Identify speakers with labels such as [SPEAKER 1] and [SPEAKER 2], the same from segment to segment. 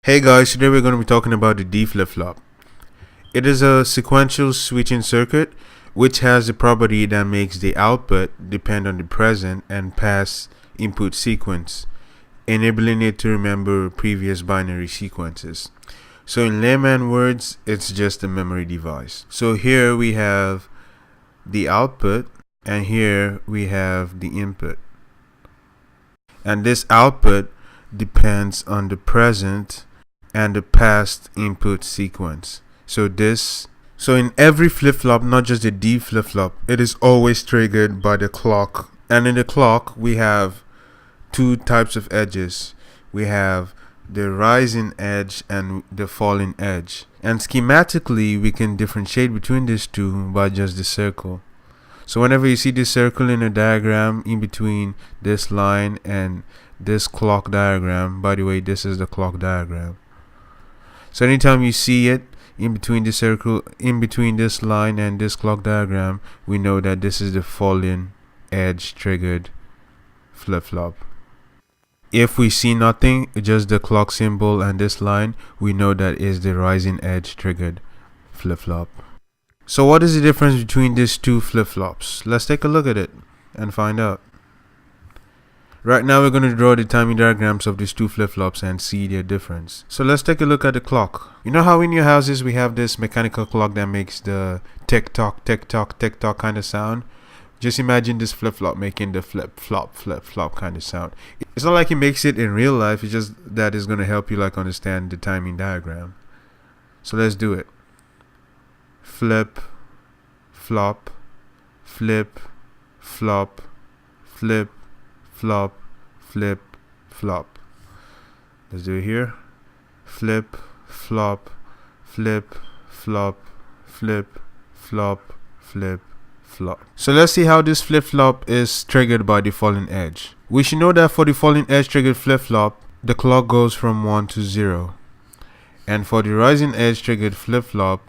[SPEAKER 1] Hey guys, today we're going to be talking about the D flip-flop. It is a sequential switching circuit which has the property that makes the output depend on the present and past input sequence, enabling it to remember previous binary sequences. So in layman words, it's just a memory device. So here we have the output and here we have the input. And this output depends on the present and the past input sequence. So in every flip-flop, not just the D flip-flop, it is always triggered by the clock. And in the clock, we have two types of edges. We have the rising edge and the falling edge. And schematically, we can differentiate between these two by just the circle. So whenever you see this circle in a diagram in between this line and this clock diagram, by the way, this is the clock diagram. So anytime you see it in between the circle, in between this line and this clock diagram, we know that this is the falling edge triggered flip-flop. If we see nothing, just the clock symbol and this line, we know that is the rising edge triggered flip-flop. So what is the difference between these two flip-flops? Let's take a look at it and find out. Right now we're going to draw the timing diagrams of these two flip-flops and see their difference. So let's take a look at the clock. You know how in your houses we have this mechanical clock that makes the tick-tock, tick-tock, tick-tock kind of sound? Just imagine this flip-flop making the flip-flop, flip-flop kind of sound. It's not like it makes it in real life, it's just that it's going to help you like understand the timing diagram. So let's do it. Flip, flop, flip, flop, flip, flop, flip, flop. Let's do it here. Flip, flop, flip, flop, flip, flop, flip, flop. So let's see how this flip-flop is triggered by the falling edge. We should know that for the falling edge triggered flip-flop, the clock goes from 1 to 0. And for the rising edge triggered flip-flop,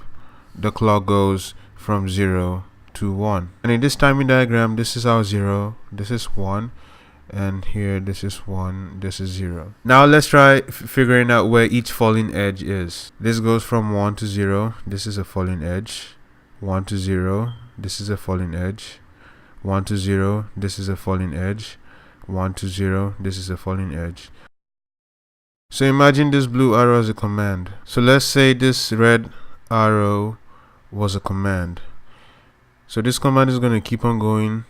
[SPEAKER 1] the clock goes from 0 to 1. And in this timing diagram, this is our 0, this is 1, and here this is 1, this is 0. Now let's try figuring out where each falling edge is. This goes from 1 to 0, this is a falling edge. 1 to 0, this is a falling edge. 1 to 0, this is a falling edge. 1 to 0, this is a falling edge. So imagine this blue arrow as a command. So let's say this red arrow was a command. So this command is going to keep on going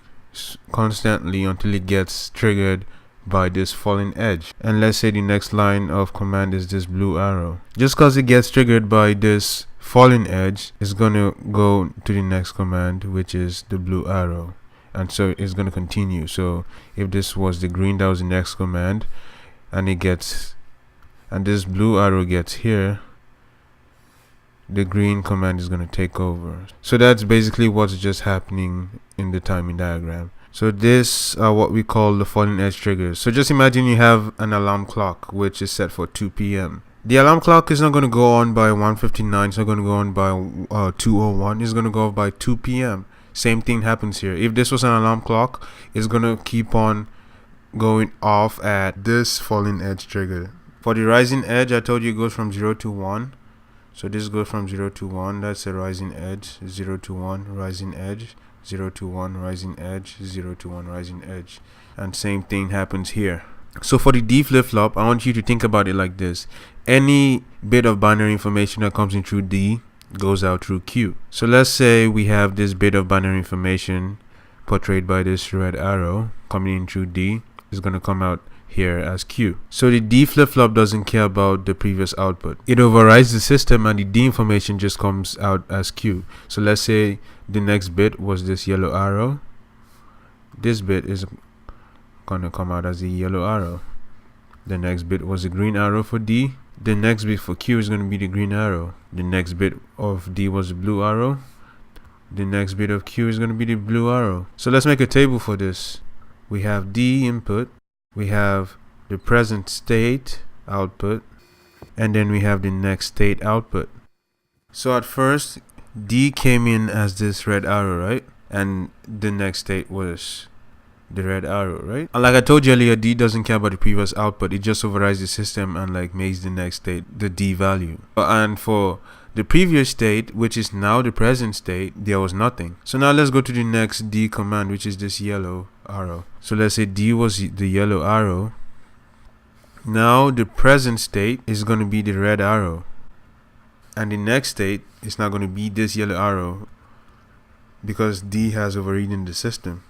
[SPEAKER 1] constantly until it gets triggered by this falling edge. And let's say the next line of command is this blue arrow. Just because it gets triggered by this falling edge, it's going to go to the next command, which is the blue arrow, and so it's going to continue. So if this was the green, that was the next command, and this blue arrow gets here, the green command is going to take over. So that's basically what's just happening in the timing diagram. So this are what we call the falling edge triggers. So just imagine you have an alarm clock which is set for 2 p.m. The alarm clock is not going to go on by 1:59, it's not going to go on by 2:01, it's going to go off by 2 p.m. Same thing happens here. If this was an alarm clock, it's going to keep on going off at this falling edge trigger. For the rising edge, I told you it goes from 0 to 1. So this goes from 0 to 1, that's a rising edge. 0 to 1, rising edge. 0 to 1, rising edge. 0 to 1, rising edge. And same thing happens here. So for the D flip-flop, I want you to think about it like this. Any bit of binary information that comes in through D goes out through Q. So let's say we have this bit of binary information portrayed by this red arrow coming in through D. It's going to come out here as Q. So the D flip-flop doesn't care about the previous output. It overrides the system and the D information just comes out as Q. So let's say the next bit was this yellow arrow. This bit is going to come out as a yellow arrow. The next bit was a green arrow for D. The next bit for Q is going to be the green arrow. The next bit of D was a blue arrow. The next bit of Q is going to be the blue arrow. So let's make a table for this. We have D input. We have the present state output, and then we have the next state output. So at first, D came in as this red arrow, right? And the next state was the red arrow, right? And like I told you earlier, D doesn't care about the previous output. It just overrides the system and like makes the next state the D value. And for the previous state, which is now the present state, there was nothing. So now let's go to the next D command, which is this yellow arrow. So let's say D was the yellow arrow. Now the present state is going to be the red arrow. And the next state is not going to be this yellow arrow because D has overridden the system.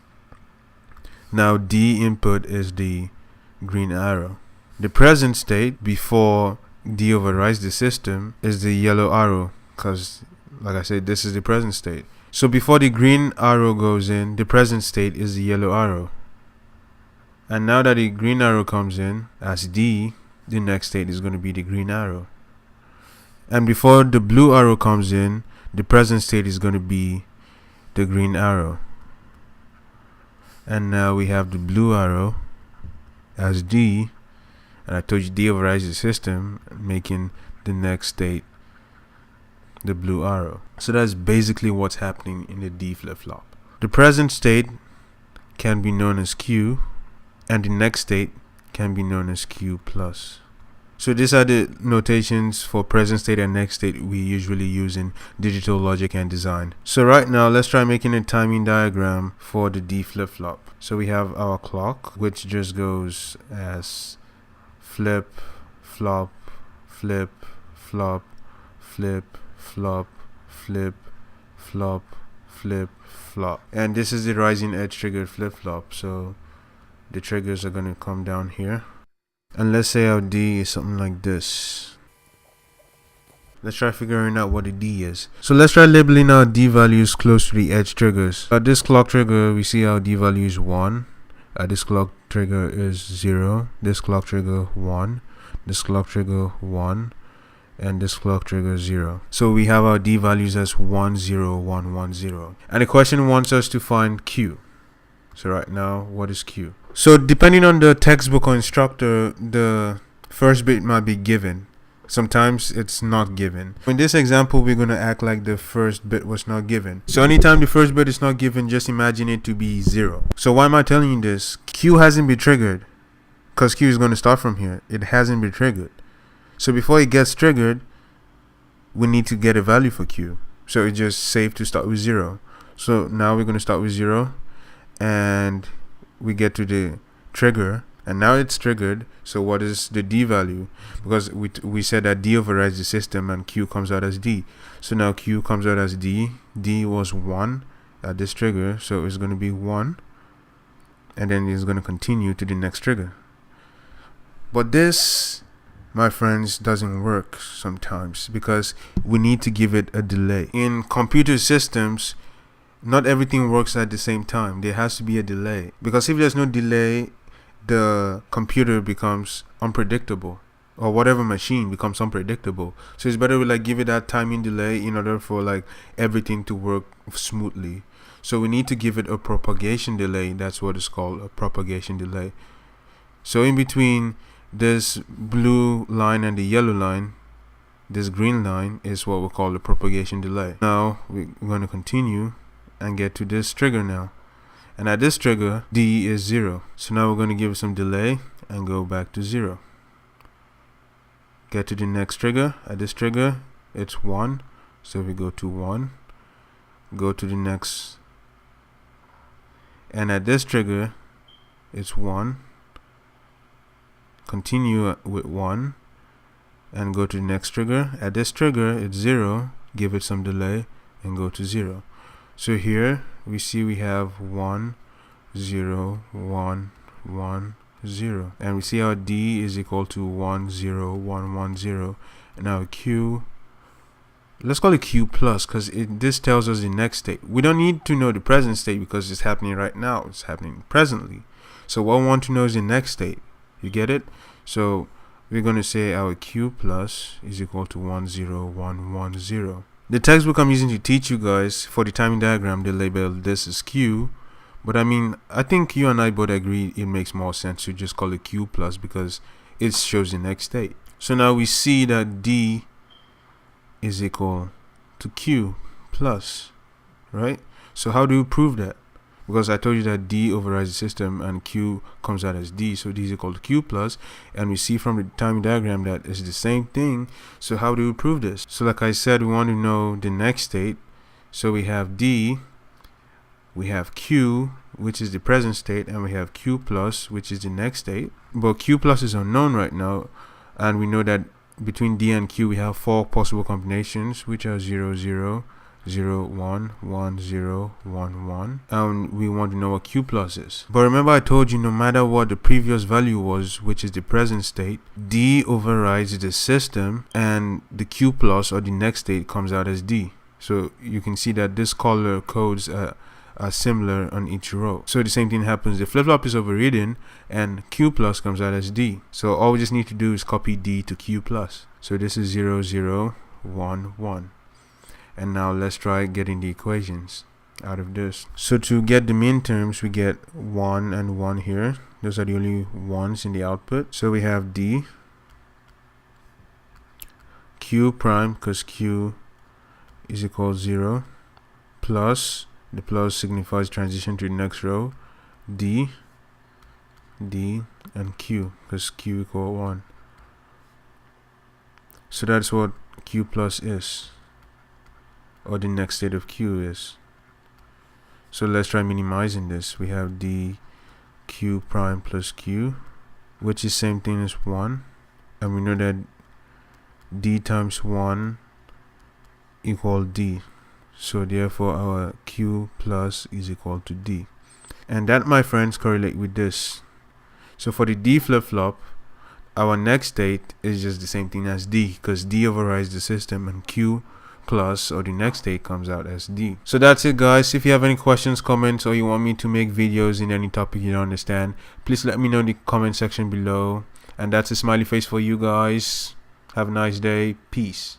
[SPEAKER 1] Now D input is the green arrow. The present state before D overrides the system is the yellow arrow because, like I said, this is the present state. So before the green arrow goes in, the present state is the yellow arrow. And now that the green arrow comes in as D, the next state is going to be the green arrow. And before the blue arrow comes in, the present state is going to be the green arrow. And now we have the blue arrow as D, and I told you D overrides the system, making the next state the blue arrow. So that's basically what's happening in the D flip-flop. The present state can be known as Q, and the next state can be known as Q plus. So these are the notations for present state and next state we usually use in digital logic and design. So right now, let's try making a timing diagram for the D flip-flop. So we have our clock, which just goes as flip, flop, flip, flop, flip, flop, flip, flop, flip, flop. And this is the rising edge triggered flip-flop. So the triggers are going to come down here. And let's say our D is something like this. Let's try figuring out what the D is. So let's try labeling our D values close to the edge triggers. At this clock trigger, we see our D value is 1. At this clock trigger is 0. This clock trigger 1. This clock trigger 1. And this clock trigger 0. So we have our D values as 1, 0, 1, 1, 0. And the question wants us to find Q. So right now, what is Q? So depending on the textbook or instructor, the first bit might be given. Sometimes it's not given. In this example, we're going to act like the first bit was not given. So anytime the first bit is not given, just imagine it to be 0. So why am I telling you this? Q hasn't been triggered because Q is going to start from here. It hasn't been triggered. So before it gets triggered, we need to get a value for Q. So it's just safe to start with 0. So now we're going to start with 0. And we get to the trigger, and now it's triggered. So what is the D value? Because we said that D overrides the system and Q comes out as D. So now Q comes out as D. D was 1 at this trigger, so it's going to be 1, and then it's going to continue to the next trigger. But this, my friends, doesn't work sometimes because we need to give it a delay. In computer systems, not everything works at the same time. There has to be a delay, because if there's no delay, the computer becomes unpredictable, or whatever machine becomes unpredictable. So it's better we like give it that timing delay in order for like everything to work smoothly. So we need to give it a propagation delay. That's what it's called, a propagation delay. So in between this blue line and the yellow line, this green line is what we call the propagation delay. Now we're going to continue and get to this trigger now, and at this trigger D is 0. So now we're going to give it some delay and go back to 0. Get to the next trigger. At this trigger it's 1, so we go to 1, go to the next, and at this trigger it's 1, continue with 1 and go to the next trigger. At this trigger it's 0, give it some delay and go to 0. So here we see we have 1, 0, 1, 1, 0, and we see our D is equal to 1, 0, 1, 1, 0, and our Q, let's call it Q plus, because this tells us the next state. We don't need to know the present state because it's happening right now. It's happening presently. So what we want to know is the next state. You get it? So we're going to say our Q plus is equal to 1, 0, 1, 1, 0. The textbook I'm using to teach you guys for the timing diagram, they label this as Q. But I mean, I think you and I both agree it makes more sense to just call it Q plus because it shows the next state. So now we see that D is equal to Q plus, right? So how do we prove that? because I told you that D overrides the system and Q comes out as D, so D is equal to Q plus, and we see from the timing diagram that it's the same thing. So how do we prove this? So like I said, we want to know the next state. So we have D, we have Q, which is the present state, and we have Q plus, which is the next state. But Q plus is unknown right now, and we know that between D and Q we have 4 possible combinations, which are 0, 0, 0, 1, 1, 0, 1, 1, and we want to know what Q plus is. But remember, I told you no matter what the previous value was, which is the present state, D overrides the system and the Q plus, or the next state, comes out as D. So you can see that this color codes are similar on each row. So the same thing happens. The flip-flop is overridden and Q plus comes out as D. So all we just need to do is copy D to Q plus. So this is 0, 0, 1, 1. And now let's try getting the equations out of this. So to get the min terms, we get 1 and 1 here. Those are the only ones in the output. So we have D, Q prime, because Q is equal to 0, plus, the plus signifies transition to the next row, D, D, and Q, because Q equal 1. So that's what Q plus is, or the next state of Q is. So let's try minimizing this. We have D Q prime plus Q, which is same thing as 1, and we know that D times 1 equal D. So therefore our Q plus is equal to D. And that, my friends, correlate with this. So for the D flip-flop, our next state is just the same thing as D, because D overrides the system and Q plus, or the next state, comes out as D. So that's it, guys. If you have any questions, comments, or you want me to make videos in any topic you don't understand, please let me know in the comment section below. And that's a smiley face for you guys. Have a nice day. Peace.